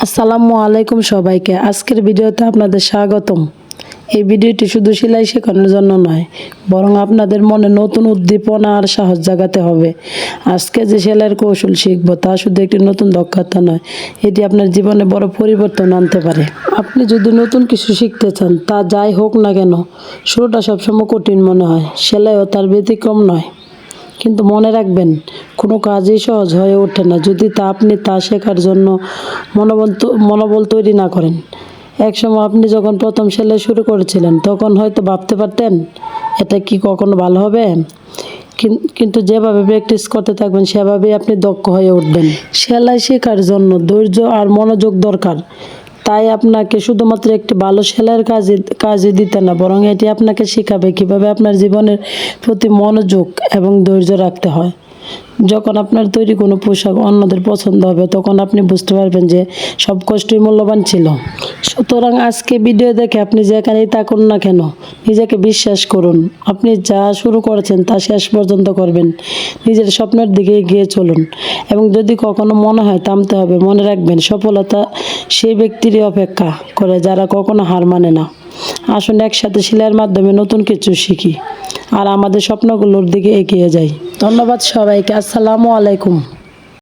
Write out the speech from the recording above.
আসসালামু আলাইকুম সবাইকে। আজকের ভিডিওতে আপনাদের স্বাগতম। এই ভিডিওটি শুধু সেলাই শেখানোর জন্য নয়, বরং আপনাদের মনে নতুন উদ্দীপনা আর সাহস জাগাতে হবে। আজকে যে সেলাইয়ের কৌশল শিখব তা শুধু একটি নতুন দক্ষতা নয়, এটি আপনার জীবনে বড় পরিবর্তন আনতে পারে। আপনি যদি নতুন কিছু শিখতে চান, তা যাই হোক না কেন, শুরুটা সবসময় কঠিন মনে হয়। সেলাইও তার ব্যতিক্রম নয়। কিন্তু মনে রাখবেন, কোনো কাজই সহজ হয়ে ওঠে না যদি আপনি তা শেখার জন্য মনোবল তৈরি না করেন। একসময় আপনি যখন প্রথম সেলাই শুরু করেছিলেন, তখন হয়তো ভাবতে পারতেন এটা কি কখনো ভালো হবে। কিন্তু যেভাবে প্র্যাকটিস করতে থাকবেন, সেভাবেই আপনি দক্ষ হয়ে উঠবেন। সেলাই শেখার জন্য ধৈর্য আর মনোযোগ দরকার। তাই আপনাকে শুধুমাত্র একটি ভালো সেলাইয়ের কাজে দিতে না, বরং এটি আপনাকে শেখাবে কীভাবে আপনার জীবনের প্রতি মনোযোগ এবং ধৈর্য রাখতে হয়। যখন আপনার তৈরি কোনো পোশাক অন্যদের পছন্দ হবে, তখন আপনি বুঝতে পারবেন যে সব কষ্টই মূল্যবান ছিল। সুতরাং আজকে ভিডিও দেখে আপনি যেখানেই থাকুন না কেন, নিজেকে বিশ্বাস করুন। আপনি যা শুরু করেছেন তা শেষ পর্যন্ত করবেন। নিজের স্বপ্নের দিকে এগিয়ে চলুন, এবং যদি কখনো মনে হয় থামতে হবে, মনে রাখবেন সফলতা সেই ব্যক্তিরই অপেক্ষা করে যারা কখনো হার মানে না। আসুন একসাথে সেলাইয়ের মাধ্যমে নতুন কিছু শিখি আর আমাদের স্বপ্নগুলোর দিকে এগিয়ে যাই। ধন্যবাদ সবাইকে। আসসালামু আলাইকুম।